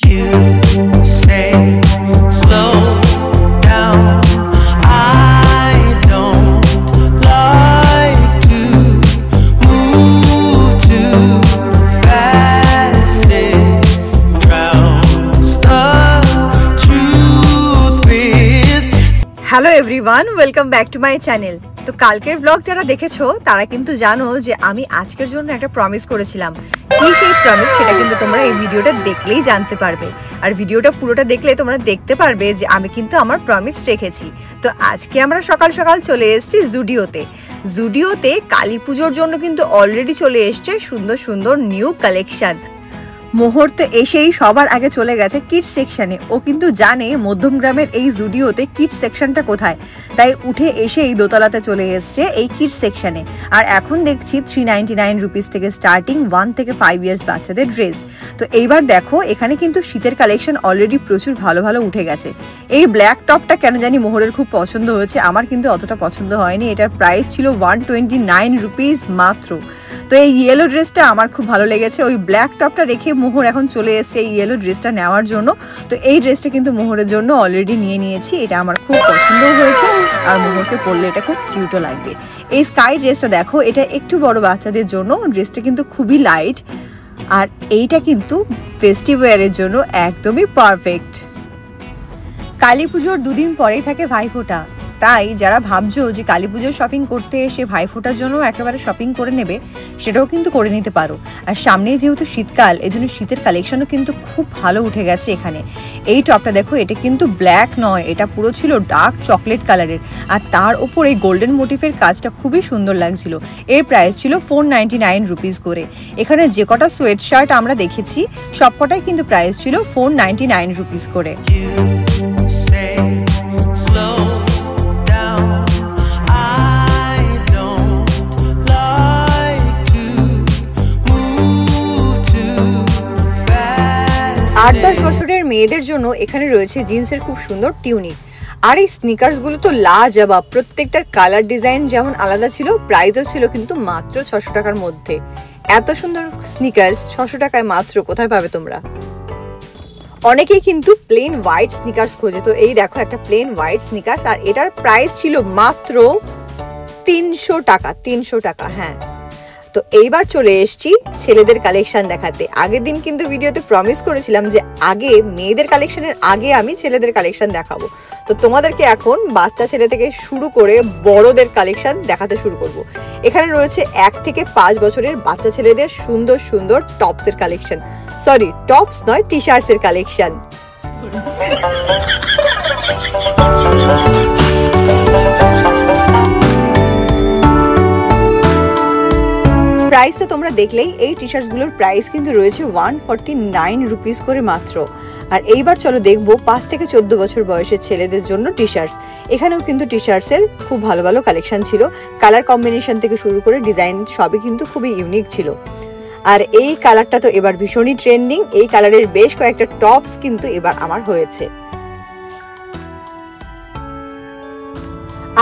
You say slow down. I don't like to move too fast. It drowns the truth with. Hello everyone, welcome back to my channel. তো কালকের blog যারা দেখেছো তারা কিন্তু জানো যে আমি আজকের জন্য একটা প্রমিস করেছিলাম। কি সেই প্রমিস সেটা কিন্তু তোমরা এই ভিডিওটা দেখলেই জানতে পারবে। আর ভিডিওটা পুরোটা দেখলে তোমরা দেখতে পারবে যে আমি কিন্তু আমার প্রমিস রেখেছি। তো আজকে আমরা সকাল সকাল চলে এসেছি জুডিওতে কালী পুজোর জন্য কিন্তু অলরেডি চলে এসছে সুন্দর সুন্দর নিউ কালেকশন। মোহর তো এসেই সবার আগে চলে গেছে কিডস সেকশনে। ও কিন্তু জানে মধ্যমগ্রামের এই জুডিওতে কিডস সেকশনটা কোথায়, তাই উঠে এসেই দোতলাতে চলে এসছে এই কিডস সেকশনে। আর এখন দেখছি 399 রুপিস থেকে স্টার্টিং 1 থেকে 5 ইয়ার্স বাচ্চাদের ড্রেস। তো এইবার দেখো এখানে কিন্তু শীতের কালেকশন অলরেডি প্রচুর ভালো ভালো উঠে গেছে। এই ব্ল্যাক টপটা কেন জানি মোহরের খুব পছন্দ হয়েছে, আমার কিন্তু অতটা পছন্দ হয়নি। এটার প্রাইস ছিল 129 রুপিস মাত্র। তো এই ইয়েলো ড্রেসটা আমার খুব ভালো লেগেছে। ওই ব্ল্যাক টপটা রেখে মোহর এখন চলে এসছে এই ইয়েলো ড্রেসটা নেওয়ার জন্য। তো এই ড্রেসটা কিন্তু মোহরের জন্য অলরেডি নিয়ে নিয়েছি। এটা আমার খুব পছন্দ হয়েছে আর মোহরকে পরলে এটা খুব কিউটও লাগবে। এই স্কাই ড্রেসটা দেখো, এটা একটু বড় বাচ্চাদের জন্য। ড্রেসটা কিন্তু খুবই লাইট আর এইটা কিন্তু ফেস্টিভ ওয়্যারের জন্য একদমই পারফেক্ট। কালী পুজোর দুদিন পরেই থাকে ভাইফোঁটা, তাই যারা ভাবছো যে কালী পুজোর শপিং করতে এসে ভাইফোঁটার জন্য একেবারে শপিং করে নেবে, সেটাও কিন্তু করে নিতে পারো। আর সামনে যেহেতু শীতকাল, এই জন্য শীতের কালেকশনও কিন্তু খুব ভালো উঠে গেছে এখানে। এই টপটা দেখো, এটা কিন্তু ব্ল্যাক নয়, এটা পুরো ছিল ডার্ক চকলেট কালারের। আর তার ওপর এই গোল্ডেন মোটিফের কাজটা খুবই সুন্দর লাগছিল। এর প্রাইস ছিল 499 রুপিস করে। এখানে যে কটা সোয়েট শার্ট আমরা দেখেছি সবকটাই কিন্তু প্রাইস ছিল 499 রুপিস করে। আট 10 বছরের মেয়েদের জন্য এখানে রয়েছে জিন্সের খুব সুন্দর টিউনিক। আর এই স্নিকার্সগুলো তো লাজবাব। প্রত্যেকটার কালার ডিজাইন যেমন আলাদা ছিল, প্রাইসও ছিল কিন্তু মাত্র 600 টাকার মধ্যে। এত সুন্দর স্নিকার্স 600 টাকায় মাত্র কোথায় পাবে তোমরা? অনেকেই কিন্তু প্লেন হোয়াইট স্নিকার্স খোঁজে। তো এই দেখো একটা প্লেন হোয়াইট স্নিকার্স, আর এটার প্রাইস ছিল মাত্র 300 টাকা। 300 টাকা, হ্যাঁ। তো এইবার চলে এসেছি ছেলেদের কালেকশন দেখাতে। আগের দিন কিন্তু ভিডিওতে প্রমিস করেছিলাম যে আগে মেয়েদের কালেকশনের আগে আমি ছেলেদের কালেকশন দেখাবো। তো তোমাদেরকে এখন বাচ্চা ছেলে থেকে শুরু করে বড়দের কালেকশন দেখাতে শুরু করব। এখানে রয়েছে 1 থেকে 5 বছরের বাচ্চা ছেলেদের সুন্দর সুন্দর টপসের কালেকশন। সরি, টপস নয়, টি শার্টসের কালেকশন। প্রাইস তো তোমরা দেখলেই। এই টি শার্টসগুলোর প্রাইস কিন্তু রয়েছে 149 রুপিস করে মাত্র। আর এইবার চলো দেখবো 5 থেকে 14 বছর বয়সের ছেলেদের জন্য টি শার্টস। এখানেও কিন্তু টি শার্টসের খুব ভালো ভালো কালেকশন ছিল। কালার কম্বিনেশন থেকে শুরু করে ডিজাইন সবই কিন্তু খুবই ইউনিক ছিল। আর এই কালারটা তো এবার ভীষণই ট্রেন্ডিং। এই কালারের বেশ কয়েকটা টপস কিন্তু এবার আমার হয়েছে।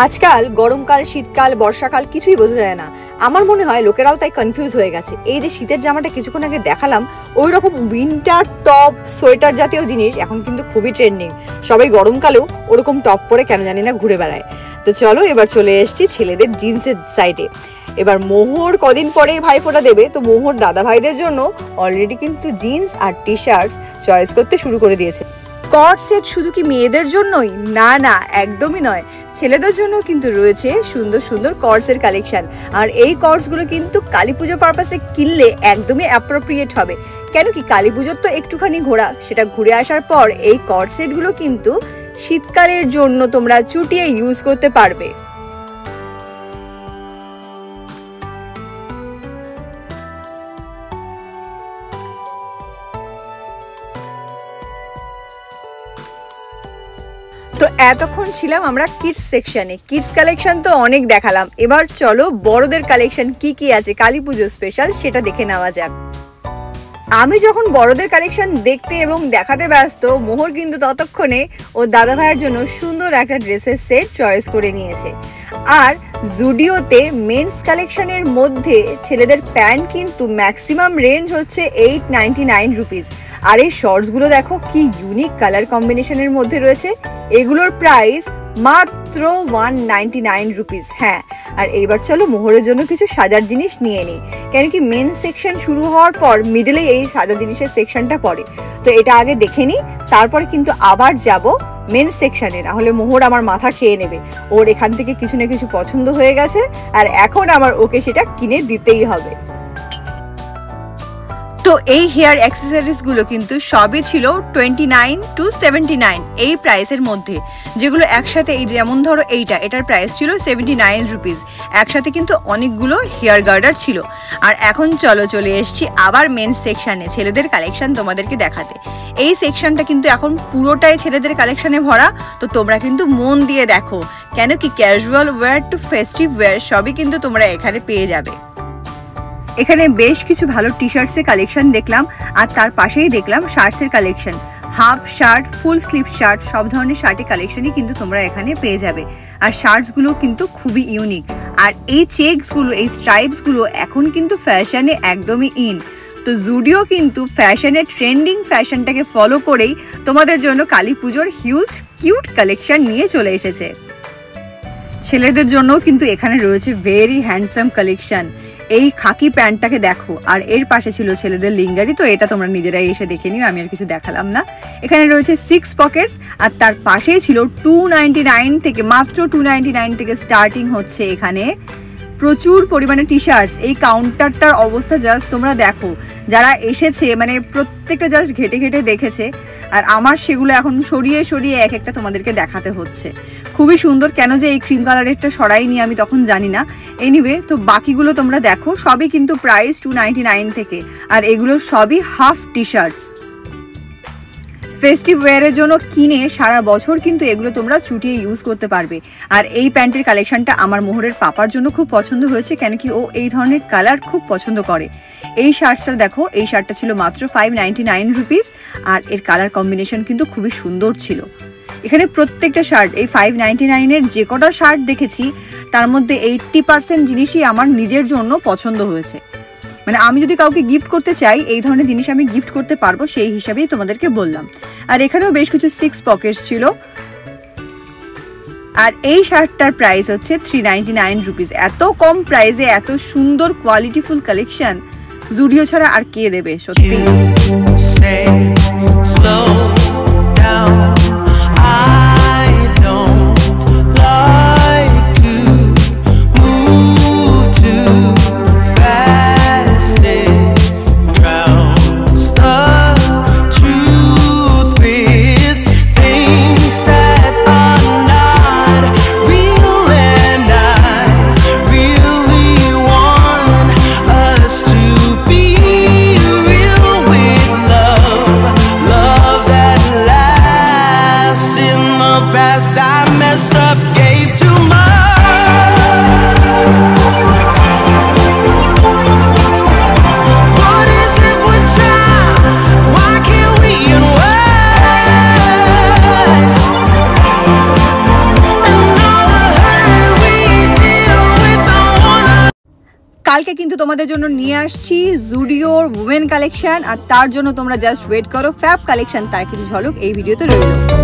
আজকাল গরমকাল, শীতকাল, বর্ষাকাল কিছুই বোঝা যায় না। আমার মনে হয় লোকেরাও তাই কনফিউজ হয়ে গেছে। এই যে শীতের জামাটা কিছুক্ষণ আগে দেখালাম, ওই রকম উইন্টার টপ, সোয়েটার জাতীয় জিনিস এখন কিন্তু খুবই ট্রেন্ডিং। সবাই গরমকালেও ওরকম টপ পরে কেন জানি না ঘুরে বেড়ায়। তো চলো এবার চলে এসেছি ছেলেদের জিন্সের সাইডে। এবার মোহর কদিন পরে ভাইফোঁটা দেবে, তো মোহর দাদা ভাইদের জন্য অলরেডি কিন্তু জিন্স আর টি শার্টস চয়েস করতে শুরু করে দিয়েছে। কট সেট শুধু কি মেয়েদের জন্যই? না না, একদমই নয়। ছেলেদের জন্য কিন্তু রয়েছে সুন্দর সুন্দর কর্ডসের কালেকশন। আর এই কর্ডসগুলো কিন্তু কালী পুজো পারপাসে কিনলে একদমই অ্যাপ্রোপ্রিয়েট হবে। কেন কি কালী পুজোর তো একটুখানি ঘোরা, সেটা ঘুরে আসার পর এই কর্ড সেটগুলো কিন্তু শীতকালের জন্য তোমরা চুটিয়ে ইউজ করতে পারবে। তো এতক্ষণ ছিলাম আমরা কিডস সেকশনে। কিডস কালেকশন তো অনেক দেখালাম, এবার চলো বড়দের কালেকশন কি কি আছে কালী পুজো স্পেশাল সেটা দেখে নেওয়া যাক। আমি যখন বড়দের কালেকশন দেখতে এবং দেখাতে ব্যস্ত, মোহর কিন্তু ততক্ষণে ওর দাদা ভাইয়ের জন্য সুন্দর একটা ড্রেসের সেট চয়েস করে নিয়েছে। আর জুডিওতে মেন্স কালেকশনের মধ্যে ছেলেদের প্যান্ট কিন্তু ম্যাক্সিমাম রেঞ্জ হচ্ছে 899 রুপিস। আর এই শর্টসগুলো দেখো কি ইউনিক কালার কম্বিনেশনের মধ্যে রয়েছে। এগুলোর প্রাইস মাত্র 199 রুপিস। হ্যাঁ, আর এইবার চলো মোহরের জন্য কিছু সাজার জিনিস নিয়ে নিই, কেন কি মেন সেকশন শুরু হওয়ার পর মিডলে এই সাজা জিনিসের সেকশনটা পড়ে। তো এটা আগে দেখে নিই, তারপরে কিন্তু আবার যাব মেন সেকশনে, না হলে মোহর আমার মাথা খেয়ে নেবে। ওর এখান থেকে কিছু না কিছু পছন্দ হয়ে গেছে, আর এখন আমার ওকে সেটা কিনে দিতেই হবে। তো এই হেয়ার অ্যাক্সেসরিজগুলো কিন্তু সবই ছিল 29 to 79 এই প্রাইসের মধ্যে, যেগুলো একসাথে এই যেমন ধরো এটার প্রাইস ছিল 79 রুপিস। একসাথে কিন্তু অনেকগুলো হেয়ার গার্ডার ছিল। আর এখন চলে এসেছি আবার মেন সেকশানে, ছেলেদের কালেকশন তোমাদেরকে দেখাতে। এই সেকশনটা কিন্তু এখন পুরোটাই ছেলেদের কালেকশনে ভরা, তো তোমরা কিন্তু মন দিয়ে দেখো, কেন কি casual wear to festive wear সবই কিন্তু তোমরা এখানে পেয়ে যাবে। এখানে বেশ কিছু ভালো টি শার্টসের কালেকশন দেখলাম, আর তার পাশেই দেখলাম শার্টসের collection. Half shirt, full sleeve shirt, সব ধরনের শার্টের কালেকশনই কিন্তু তোমরা এখানে পেয়ে যাবে। আর শার্টসগুলো কিন্তু খুবই ইউনিক। আর এই চেকসগুলো, এই স্ট্রাইপসগুলো এখন কিন্তু ফ্যাশনে একদমই ইন। তো জুডিও কিন্তু ফ্যাশনের ট্রেন্ডিং ফ্যাশনটাকে ফলো করেই তোমাদের জন্য কালী পুজোর হিউজ কিউট কালেকশন নিয়ে চলে এসেছে। ছেলেদের জন্য কিন্তু এখানে রয়েছে ভেরি হ্যান্ডসাম কালেকশন। এই খাকি প্যান্টটাকে দেখো, আর এর পাশে ছিল ছেলেদের লিঙ্গারি, তো এটা তোমরা নিজেরাই এসে দেখে নিও, আমি আর কিছু দেখালাম না। এখানে রয়েছে 6 পকেটস, আর তার পাশেই ছিল 299 থেকে, মাত্র 299 থেকে স্টার্টিং হচ্ছে এখানে প্রচুর পরিমাণে টি শার্টস। এই কাউন্টারটার অবস্থা জাস্ট তোমরা দেখো, যারা এসেছে মানে প্রত্যেকটা জাস্ট ঘেটে ঘেটে দেখেছে, আর আমার সেগুলো এখন সরিয়ে সরিয়ে এক একটা তোমাদেরকে দেখাতে হচ্ছে। খুবই সুন্দর, কেন যে এই ক্রিম কালারেরটা সরাইনি আমি তখন জানি না। এনিওয়ে, তো বাকিগুলো তোমরা দেখো, সবই কিন্তু প্রাইস 299 থেকে, আর এগুলো সবই হাফ টি শার্টস। ফেস্টিভ ওয়্যারের জন্য কিনে সারা বছর কিন্তু এগুলো তোমরা ছুটিয়ে ইউজ করতে পারবে। আর এই প্যান্টের কালেকশনটা আমার মোহরের পাপার জন্য খুব পছন্দ হয়েছে, কেন কি ও এই ধরনের কালার খুব পছন্দ করে। এই শার্টসটা দেখো, এই শার্টটা ছিল মাত্র 599 রুপিস, আর এর কালার কম্বিনেশন কিন্তু খুবই সুন্দর ছিল। এখানে প্রত্যেকটা শার্ট, এই 599-এর যে কটা শার্ট দেখেছি তার মধ্যে 80% জিনিসই আমার নিজের জন্য পছন্দ হয়েছে। মানে আমি যদি কাউকে গিফট করতে চাই, এই ধরনের জিনিস আমি গিফট করতে পারবো, সেই হিসাবেই তোমাদেরকে বললাম। আর এখানেও বেশ কিছু 6 পকেটস ছিল। আর এই শার্টটার প্রাইস হচ্ছে 399 রুপিস। এত কম প্রাইসে এত সুন্দর কোয়ালিটিফুল কালেকশন জুডিও ছাড়া আর কে দেবে সত্যি। কালকে কিন্তু তোমাদের জন্য নিয়ে আসছি জুডিওর উমেন কালেকশন, আর তার জন্য তোমরা জাস্ট ওয়েট করো। ফ্যাব কালেকশন তার কিছু ঝলক এই ভিডিওতে রইল।